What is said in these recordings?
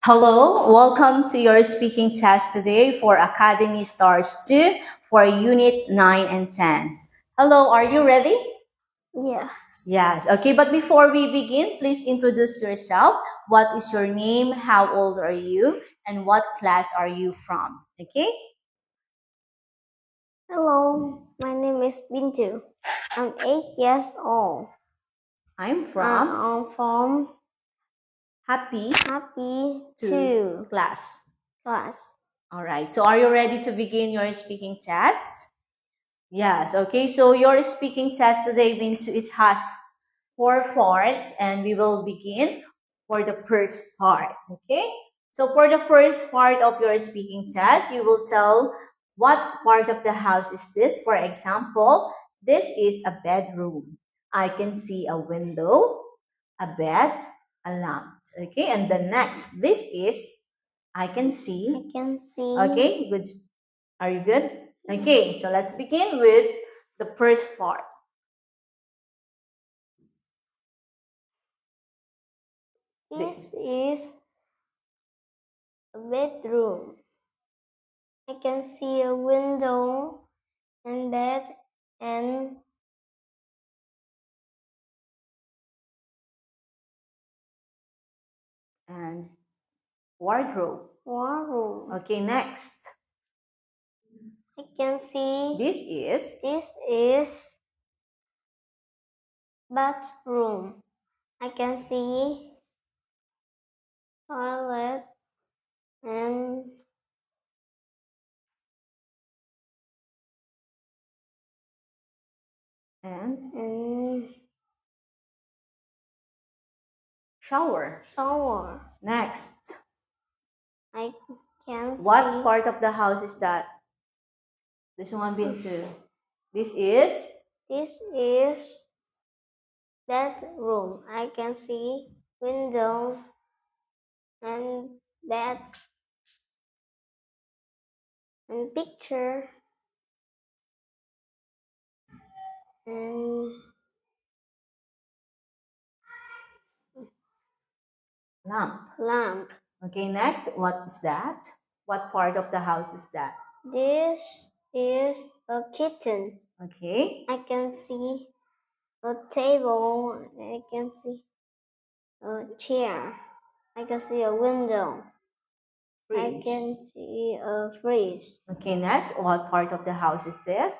Hello, welcome to your speaking test today for Academy Stars 2 for Unit 9 and 10. Hello, are you ready? Yeah. Yes, okay, but before we begin, please introduce yourself. What is your name? How old are you? And what class are you from? Okay? Hello, my name is Bintu. I'm 8 years old. I'm from I'm from Happy Happy to 2 class. class. All right, so are you ready to begin your speaking test? Yes, okay. So your speaking test today, Bintu, it has 4 parts, and we will begin for the first part. Okay. So for the first part of your speaking test, you will tell what part of the house is this. For example, this is a bedroom. I can see a window, a bed, a lamp. Okay. And the next, this is I can see. I can see. Okay, good. Are you good? Okay, so let's begin with the first part. This is a bedroom. I can see a window and bed and And wardrobe. wardrobe. Okay, next. I can see. This is bathroom. I can see toilet and and shower. Next. I can see. What part of the house is that? This one been to. This is bedroom. I can see window and bed and picture and lamp. Okay, next. What is that? What part of the house is that? This is a kitchen. Okay. I can see a table. I can see a chair. I can see a window. I Fridge. can see a fridge. Okay, next. What part of the house is this?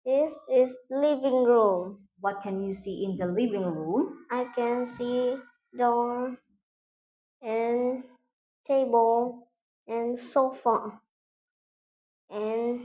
This is living room. What can you see in the living room? I can see door and table and sofa and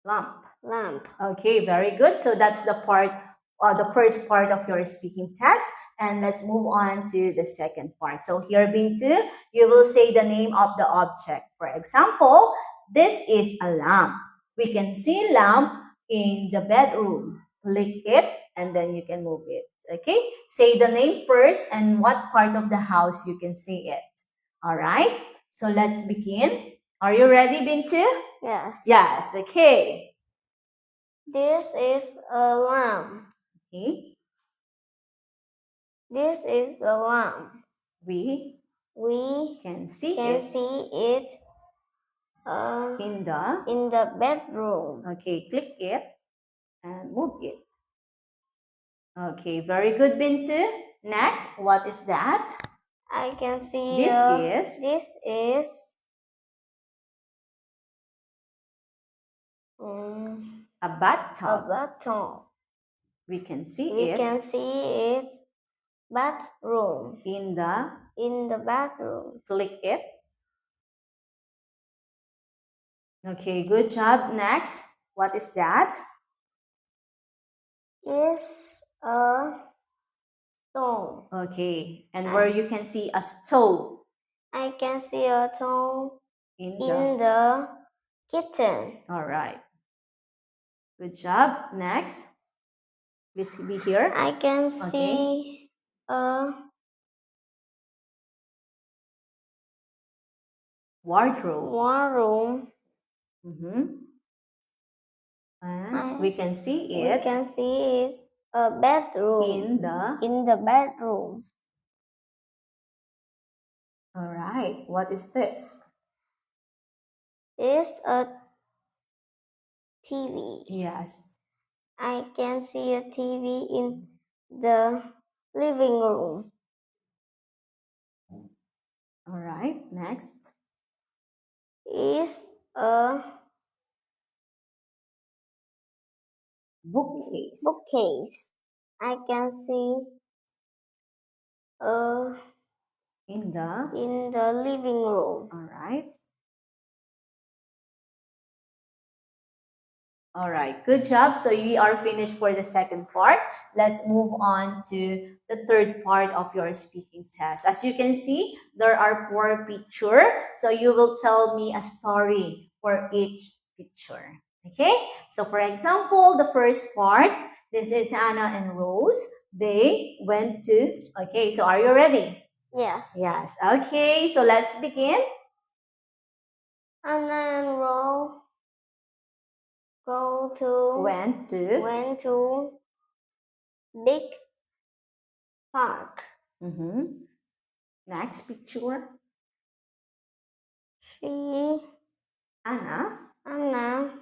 lamp. Okay, very good. So that's the first part of your speaking test. And let's move on to the second part. So here, Bintu, you will say the name of the object. For example, this is a lamp. We can see lamp in the bedroom. Click it and then you can move it. Okay, say the name first and what part of the house you can see it. All right, so let's begin. Are you ready, Bintu? yes. Yes, okay. This is a lamp. Okay. This is a lamp. We can see it in the bedroom. Okay, click it and move it. Okay, very good, Bintu. Next, what is that? I can see This is a bathtub. a bathtub. We can see We it can see it bathroom. in the bathroom. Click it. Okay, good job. Next, what is that? Is a stove. Okay, and where you can see a stove? I can see a stove in the kitchen. All right. Good job. Next. Please be here. I can see a wardrobe. And we can see it We can see is a bedroom in the bedroom. All right. What is this? It's a TV. Yes. I can see a TV in the living room. All right. Next. It's a Bookcase. bookcase. I can see a In the. in the living room. All right. All right. Good job. So we are finished for the second part. Let's move on to the third part of your speaking test. As you can see, there are 4 pictures. So you will tell me a story for each picture. Okay. So for example, the first part, this is Anna and Rose. They went to. Okay. So are you ready? Yes. Yes. Okay. So let's begin. Anna and Rose go to Went to big park. Next picture. She Anna Anna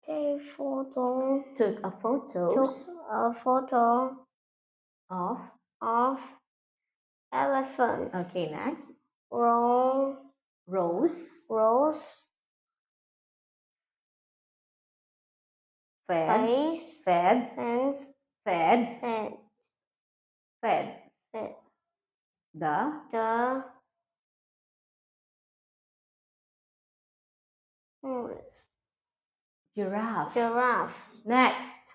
take photo took a photos took a photo of. of elephant. Okay, next. Rose Fed. face Fed. fence Fed. fed Fed. fed The. Giraffe. giraffe. Next.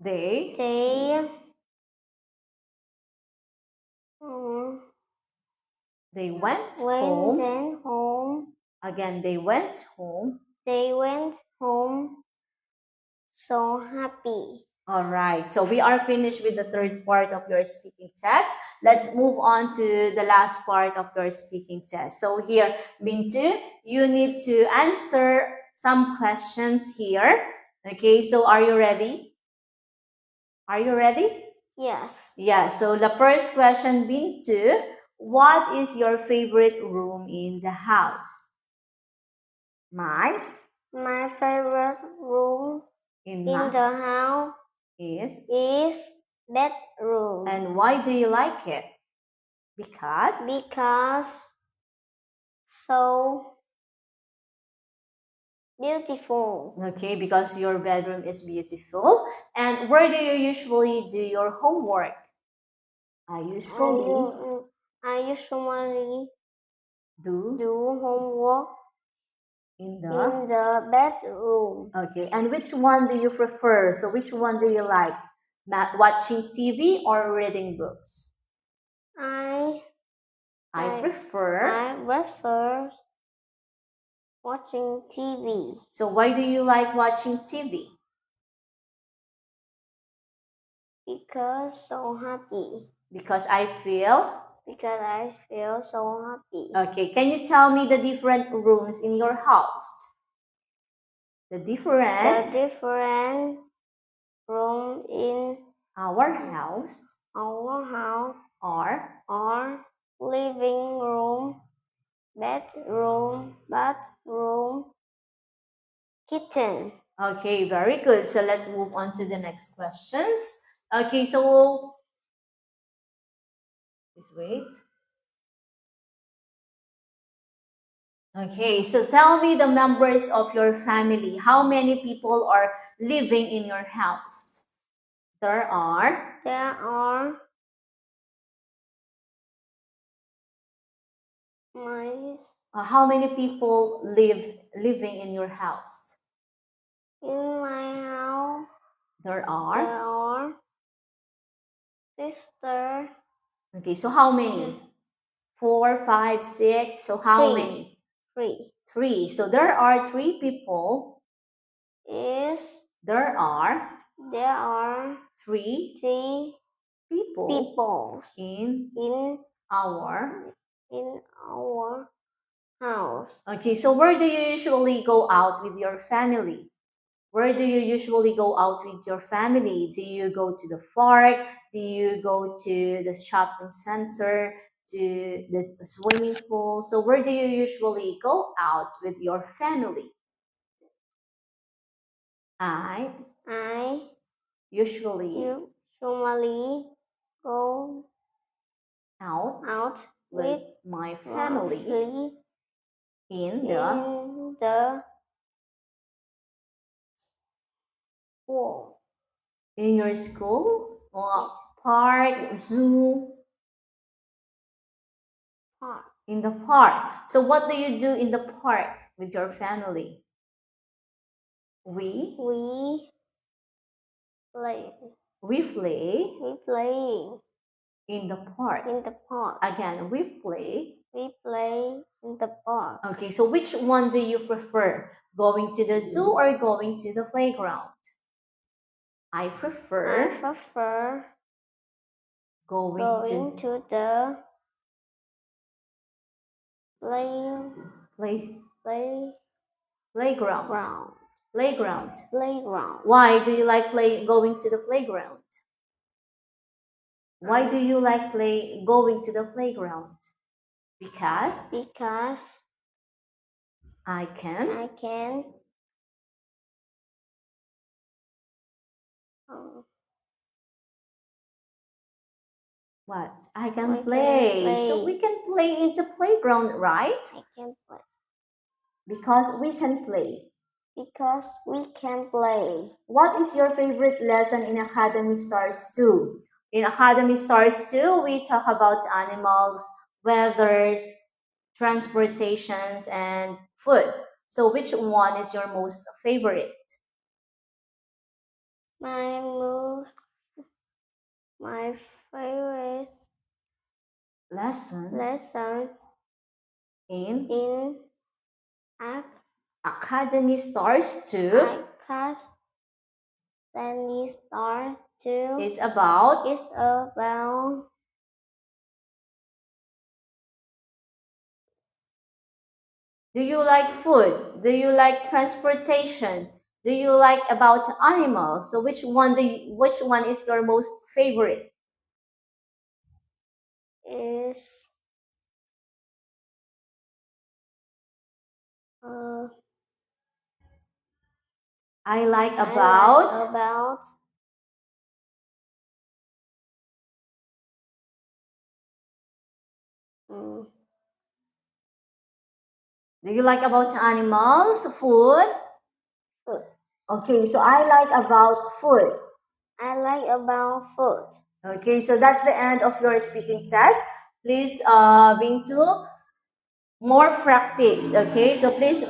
They. They went home. home. Again, they went home. They went home so happy. All right. So we are finished with the third part of your speaking test. Let's move on to the last part of your speaking test. So here, Bintu, you need to answer some questions here. Okay. So are you ready? Are you ready? Yes. Yeah. So the first question, Bintu, what is your favorite room in the house? My favorite room in the house is bedroom. And why do you like it? Because so beautiful. Okay, because your bedroom is beautiful. And where do you usually do your homework? I usually do homework in in the bedroom. Okay, and which one do you prefer? So which one do you like? Watching TV or reading books? I prefer watching TV. So why do you like watching TV? Because so happy. Because I feel so happy. Okay, can you tell me the different rooms in your house? The different room in our house are living room, bedroom, bathroom, kitchen. Okay, very good. So let's move on to the next questions. Okay, so please wait. Okay, so tell me the members of your family. How many people are living in your house? There are how many people living in your house? In my house There are sister. Okay, so how many? 4, 5, 6. So how Three. many? 3 3. So there are 3 people. There are 3 people in our house. Okay, so where do you usually go out with your family? Where do you usually go out with your family? Do you go to the park? Do you go to the shopping center? To the swimming pool? So where do you usually go out with your family? I I usually usually go out out with with my my family family in the in the school. in your school or park, zoo, Park. in the park. So what do you do in the park with your family? We We play. we play We play in the park. in the park. Again, we play. We play in the park. Okay, so which one do you prefer? Going to the zoo or going to the playground? I I prefer prefer going going to to the play play playground. playground. Playground. Playground. Why do you like going to the playground? Why do you like going to the playground? Because Because I can I can uh, what? I I can can play. So play. we can play in the playground, right? I can play. Because we can play. Because we can play. What is your favorite lesson in Academy Stars 2? In Academy Stars 2, we talk about animals, weathers, transportations, and food. So which one is your most favorite? My move, my favorite Lesson lessons in in Academy Academy Stars 2 Stars 2 is about is about do you like food? Do you like transportation? Do you like about animals? So which one is your most favorite? is uh, I like I about like about mm, do you like about animals, food? food. Okay, so I like about food. I like about food. Okay, so that's the end of your speaking test. Please bring to more practice. Okay, so please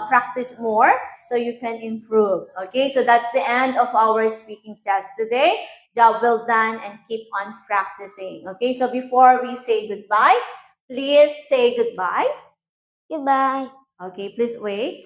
practice more so you can improve. Okay, so that's the end of our speaking test today. Job well done and keep on practicing. Okay, so before we say goodbye, please say goodbye. Goodbye. Okay, please wait.